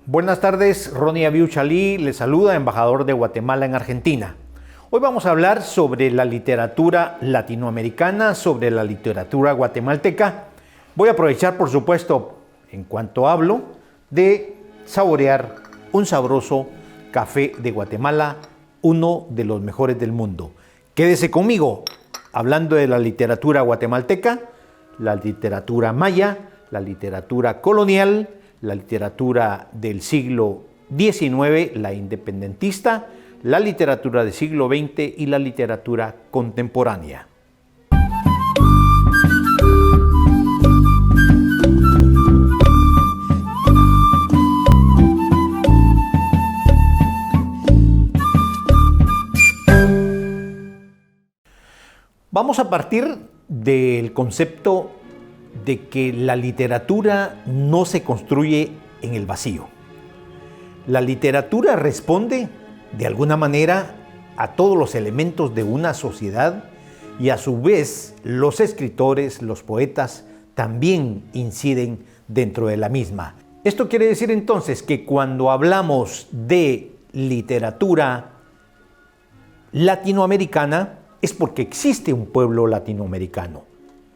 Buenas tardes, Ronnie Abiu Chalí les saluda, embajador de Guatemala en Argentina. Hoy vamos a hablar sobre la literatura latinoamericana, sobre la literatura guatemalteca. Voy a aprovechar, por supuesto, en cuanto hablo, de saborear un sabroso café de Guatemala, uno de los mejores del mundo. Quédese conmigo, hablando de la literatura guatemalteca, la literatura maya, la literatura colonial, la literatura del siglo XIX, la independentista, la literatura del siglo XX y la literatura contemporánea. Vamos a partir del concepto de que la literatura no se construye en el vacío. La literatura responde, de alguna manera, a todos los elementos de una sociedad y a su vez los escritores, los poetas, también inciden dentro de la misma. Esto quiere decir entonces que cuando hablamos de literatura latinoamericana es porque existe un pueblo latinoamericano.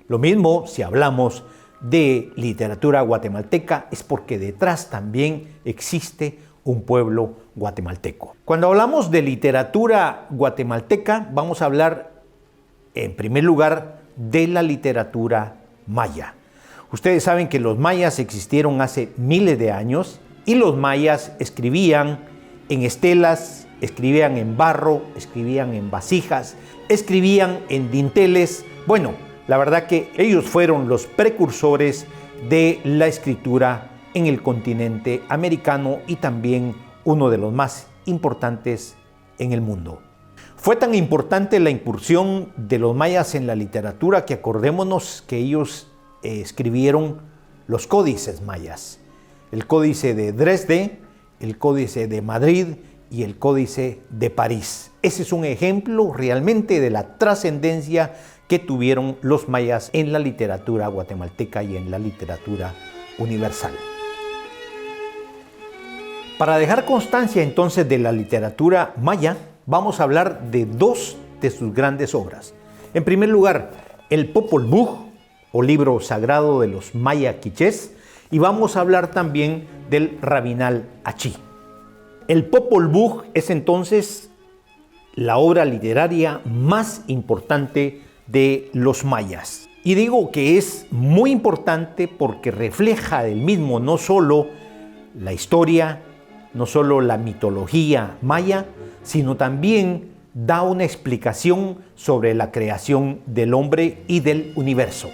Lo mismo si hablamos de literatura guatemalteca es porque detrás también existe un pueblo guatemalteco. Cuando hablamos de literatura guatemalteca vamos a hablar en primer lugar de la literatura maya. Ustedes saben que los mayas existieron hace miles de años y los mayas escribían en estelas, escribían en barro, escribían en vasijas, escribían en dinteles. Bueno, la verdad que ellos fueron los precursores de la escritura en el continente americano y también uno de los más importantes en el mundo. Fue tan importante la incursión de los mayas en la literatura que acordémonos que ellos escribieron los códices mayas. El códice de Dresde, el códice de Madrid y el códice de París. Ese es un ejemplo realmente de la trascendencia que tuvieron los mayas en la literatura guatemalteca y en la literatura universal. Para dejar constancia entonces de la literatura maya, vamos a hablar de dos de sus grandes obras. En primer lugar, el Popol Vuh, o libro sagrado de los maya quichés, y vamos a hablar también del Rabinal Achí. El Popol Vuh es entonces la obra literaria más importante de los mayas. Y digo que es muy importante porque refleja del mismo no solo la historia, no solo la mitología maya, sino también da una explicación sobre la creación del hombre y del universo.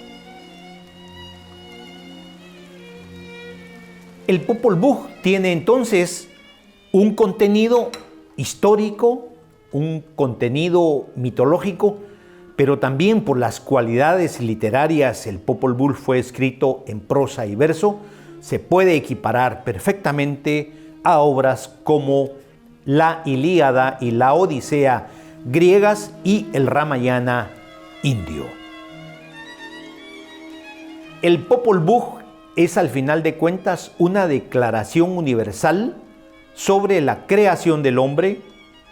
El Popol Vuh tiene entonces un contenido histórico, un contenido mitológico, pero también por las cualidades literarias. El Popol Vuh fue escrito en prosa y verso, se puede equiparar perfectamente a obras como la Ilíada y la Odisea griegas y el Ramayana indio. El Popol Vuh es al final de cuentas una declaración universal sobre la creación del hombre,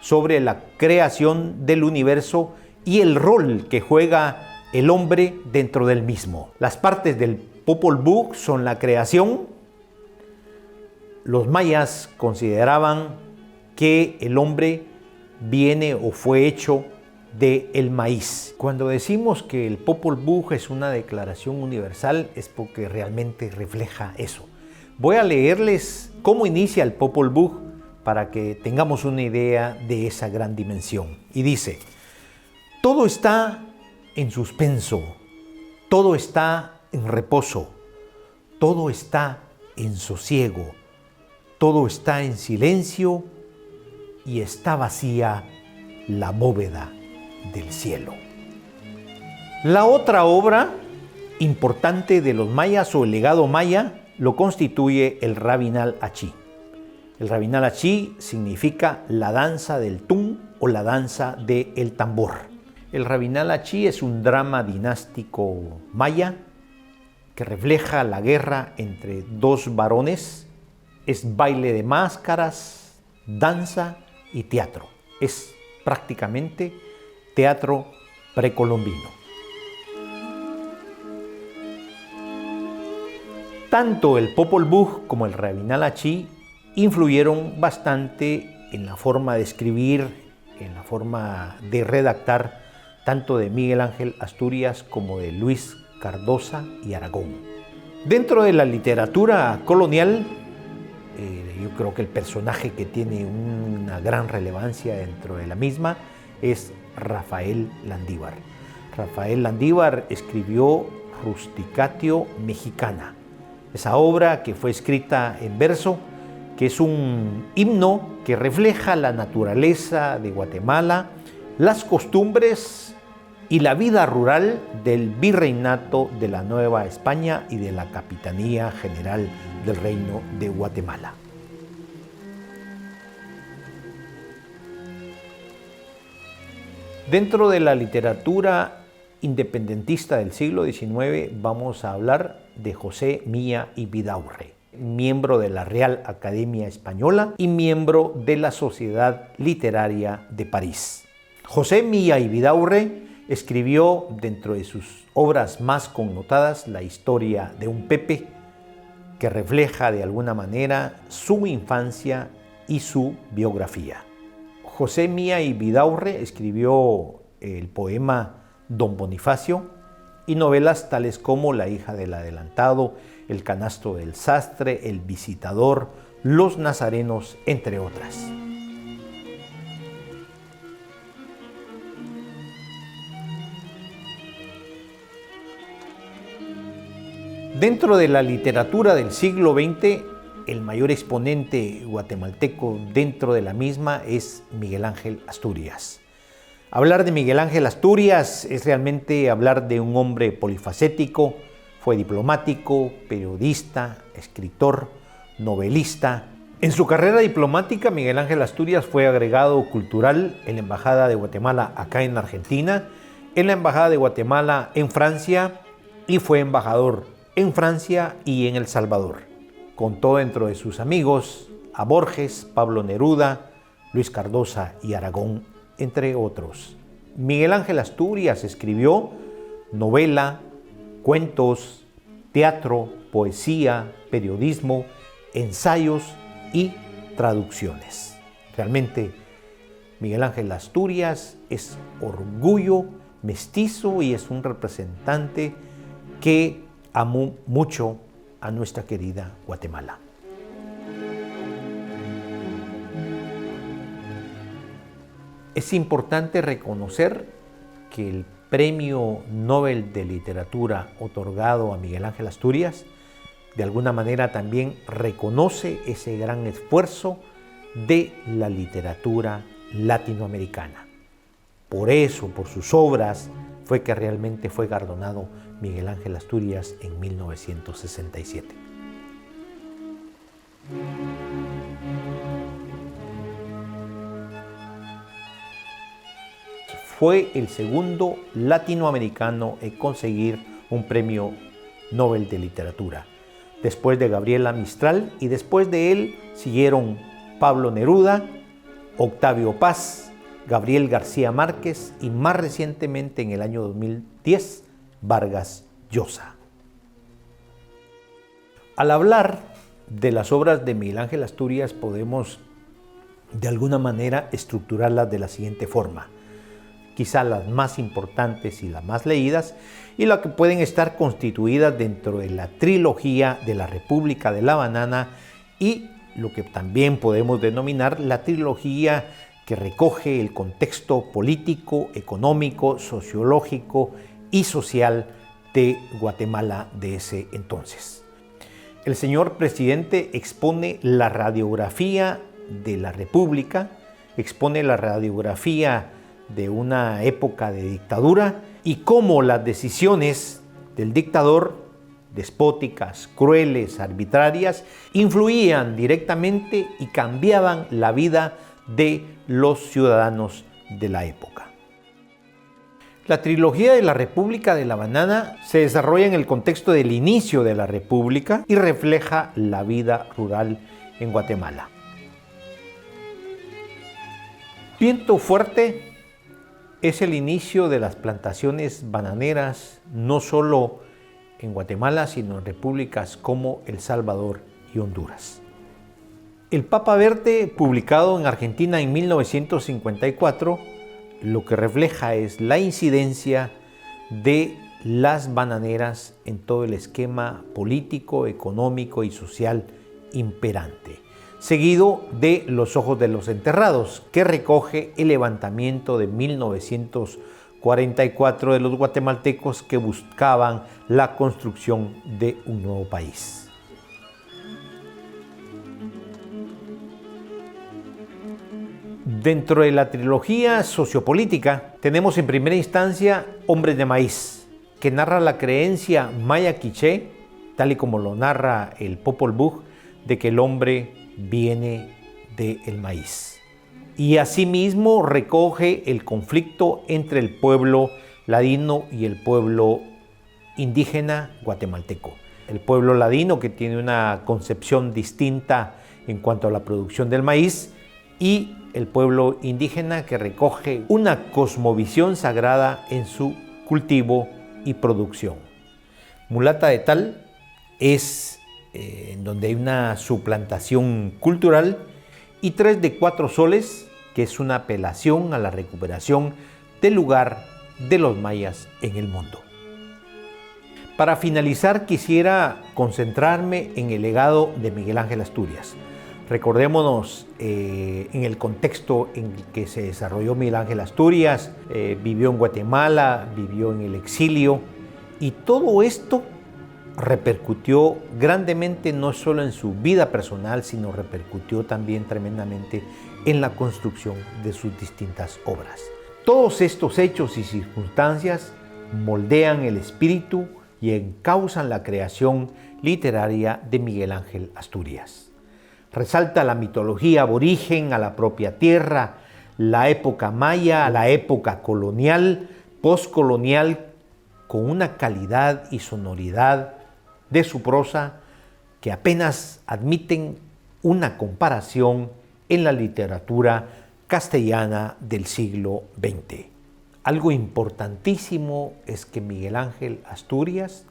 sobre la creación del universo y el rol que juega el hombre dentro del mismo. Las partes del Popol Vuh son la creación. Los mayas consideraban que el hombre viene o fue hecho del maíz. Cuando decimos que el Popol Vuh es una declaración universal es porque realmente refleja eso. Voy a leerles cómo inicia el Popol Vuh para que tengamos una idea de esa gran dimensión. Y dice: todo está en suspenso, todo está en reposo, todo está en sosiego, todo está en silencio y está vacía la bóveda del cielo. La otra obra importante de los mayas o el legado maya lo constituye el Rabinal Achí. El Rabinal Achí significa la danza del tun o la danza del tambor. El Rabinal Achí es un drama dinástico maya que refleja la guerra entre dos varones Es baile de máscaras, danza y teatro. Es prácticamente teatro precolombino. Tanto el Popol Vuh como el Rabinal Achí influyeron bastante en la forma de escribir, en la forma de redactar, tanto de Miguel Ángel Asturias como de Luis Cardosa y Aragón. Dentro de la literatura colonial, yo creo que el personaje que tiene una gran relevancia dentro de la misma es Rafael Landívar. Rafael Landívar escribió Rusticatio Mexicana, esa obra que fue escrita en verso, que es un himno que refleja la naturaleza de Guatemala, las costumbres y la vida rural del virreinato de la Nueva España y de la Capitanía General del Reino de Guatemala. Dentro de la literatura independentista del siglo XIX vamos a hablar de José Milla y Vidaurre, miembro de la Real Academia Española y miembro de la Sociedad Literaria de París. José Milla y Vidaurre escribió dentro de sus obras más connotadas la historia de un Pepe, que refleja de alguna manera su infancia y su biografía. José Milla y Vidaurre escribió el poema Don Bonifacio y novelas tales como La hija del adelantado, El canasto del sastre, El visitador, Los nazarenos, entre otras. Dentro de la literatura del siglo XX, el mayor exponente guatemalteco dentro de la misma es Miguel Ángel Asturias. Hablar de Miguel Ángel Asturias es realmente hablar de un hombre polifacético. Fue diplomático, periodista, escritor, novelista. En su carrera diplomática, Miguel Ángel Asturias fue agregado cultural en la Embajada de Guatemala acá en Argentina, en la Embajada de Guatemala en Francia y fue embajador en Francia y en El Salvador. Contó dentro de sus amigos a Borges, Pablo Neruda, Luis Cardosa y Aragón, entre otros. Miguel Ángel Asturias escribió novela, cuentos, teatro, poesía, periodismo, ensayos y traducciones. Realmente Miguel Ángel Asturias es orgullo mestizo y es un representante que amó mucho a nuestra querida Guatemala. Es importante reconocer que el Premio Nobel de Literatura otorgado a Miguel Ángel Asturias de alguna manera también reconoce ese gran esfuerzo de la literatura latinoamericana. Por eso, por sus obras, fue que realmente fue galardonado Miguel Ángel Asturias en 1967. Fue el segundo latinoamericano en conseguir un premio Nobel de Literatura, después de Gabriela Mistral, y después de él siguieron Pablo Neruda, Octavio Paz, Gabriel García Márquez y más recientemente en el año 2010, Vargas Llosa. Al hablar de las obras de Miguel Ángel Asturias podemos de alguna manera estructurarlas de la siguiente forma. Quizá las más importantes y las más leídas, y las que pueden estar constituidas dentro de la trilogía de la República de la Banana y lo que también podemos denominar la trilogía que recoge el contexto político, económico, sociológico y social de Guatemala de ese entonces. El señor presidente expone la radiografía de la República, expone la radiografía de una época de dictadura y cómo las decisiones del dictador, despóticas, crueles, arbitrarias, influían directamente y cambiaban la vida de los ciudadanos de la época. La trilogía de la República de la Banana se desarrolla en el contexto del inicio de la República y refleja la vida rural en Guatemala. Viento Fuerte es el inicio de las plantaciones bananeras, no solo en Guatemala, sino en repúblicas como El Salvador y Honduras. El Papa Verde, publicado en Argentina en 1954, lo que refleja es la incidencia de las bananeras en todo el esquema político, económico y social imperante, seguido de Los Ojos de los Enterrados, que recoge el levantamiento de 1944 de los guatemaltecos que buscaban la construcción de un nuevo país. Dentro de la trilogía sociopolítica tenemos en primera instancia Hombres de Maíz, que narra la creencia maya quiché, tal y como lo narra el Popol Vuh, de que el hombre viene del maíz. Y asimismo recoge el conflicto entre el pueblo ladino y el pueblo indígena guatemalteco. El pueblo ladino, que tiene una concepción distinta en cuanto a la producción del maíz, y el pueblo indígena, que recoge una cosmovisión sagrada en su cultivo y producción. Mulata de Tal es en donde hay una suplantación cultural, y 3 de 4 soles, que es una apelación a la recuperación del lugar de los mayas en el mundo. Para finalizar, quisiera concentrarme en el legado de Miguel Ángel Asturias. Recordémonos en el contexto en que se desarrolló Miguel Ángel Asturias, vivió en Guatemala, vivió en el exilio, y todo esto repercutió grandemente no solo en su vida personal, sino repercutió también tremendamente en la construcción de sus distintas obras. Todos estos hechos y circunstancias moldean el espíritu y encauzan la creación literaria de Miguel Ángel Asturias. Resalta la mitología aborigen a la propia tierra, la época maya, la época colonial, postcolonial, con una calidad y sonoridad de su prosa que apenas admiten una comparación en la literatura castellana del siglo XX. Algo importantísimo es que Miguel Ángel Asturias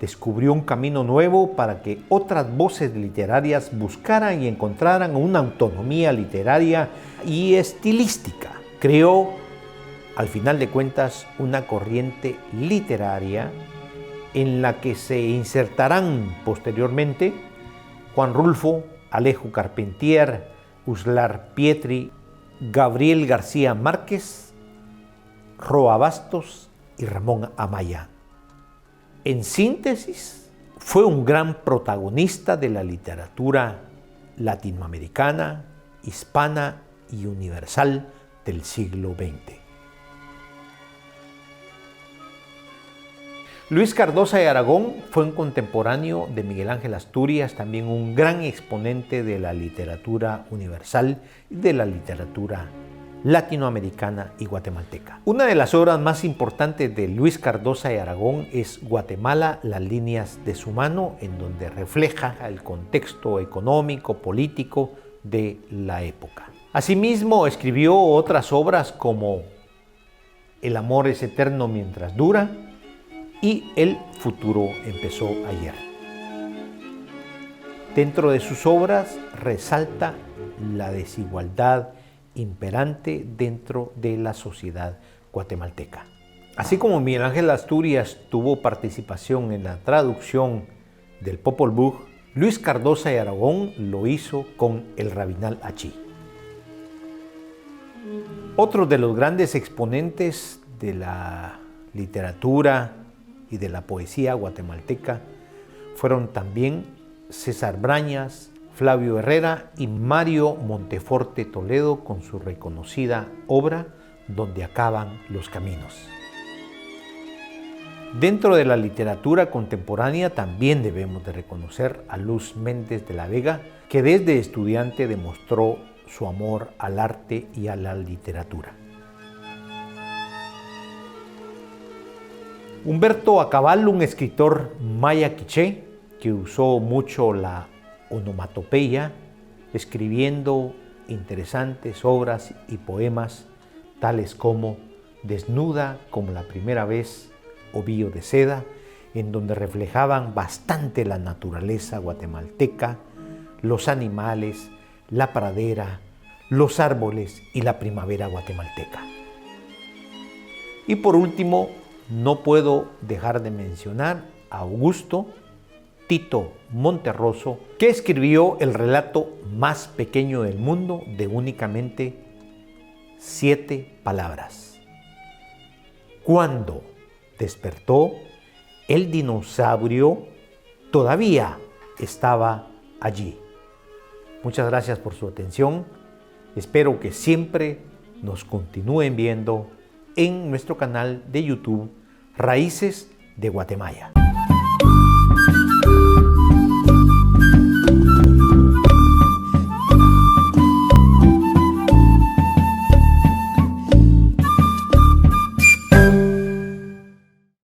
descubrió un camino nuevo para que otras voces literarias buscaran y encontraran una autonomía literaria y estilística. Creó, al final de cuentas, una corriente literaria en la que se insertarán posteriormente Juan Rulfo, Alejo Carpentier, Uslar Pietri, Gabriel García Márquez, Roa Bastos y Ramón Amaya. En síntesis, fue un gran protagonista de la literatura latinoamericana, hispana y universal del siglo XX. Luis Cardosa de Aragón fue un contemporáneo de Miguel Ángel Asturias, también un gran exponente de la literatura universal y de la literatura latinoamericana y guatemalteca. Una de las obras más importantes de Luis Cardosa de Aragón es Guatemala, las líneas de su mano, en donde refleja el contexto económico, político de la época. Asimismo, escribió otras obras como El amor es eterno mientras dura y El futuro empezó ayer. Dentro de sus obras resalta la desigualdad imperante dentro de la sociedad guatemalteca. Así como Miguel Ángel Asturias tuvo participación en la traducción del Popol Vuh, Luis Cardosa de Aragón lo hizo con el Rabinal Achí. Otros de los grandes exponentes de la literatura y de la poesía guatemalteca fueron también César Brañas, Flavio Herrera y Mario Monteforte Toledo con su reconocida obra Donde acaban los caminos. Dentro de la literatura contemporánea también debemos de reconocer a Luz Méndez de la Vega, que desde estudiante demostró su amor al arte y a la literatura. Humberto Acabal, un escritor maya quiché que usó mucho la onomatopeya, escribiendo interesantes obras y poemas tales como Desnuda como la primera vez, Ovillo de seda, en donde reflejaban bastante la naturaleza guatemalteca, los animales, la pradera, los árboles y la primavera guatemalteca. Y por último, no puedo dejar de mencionar a Augusto Tito Monterroso, que escribió el relato más pequeño del mundo de únicamente 7 palabras. Cuando despertó, el dinosaurio todavía estaba allí. Muchas gracias por su atención. Espero que siempre nos continúen viendo en nuestro canal de YouTube Raíces de Guatemala.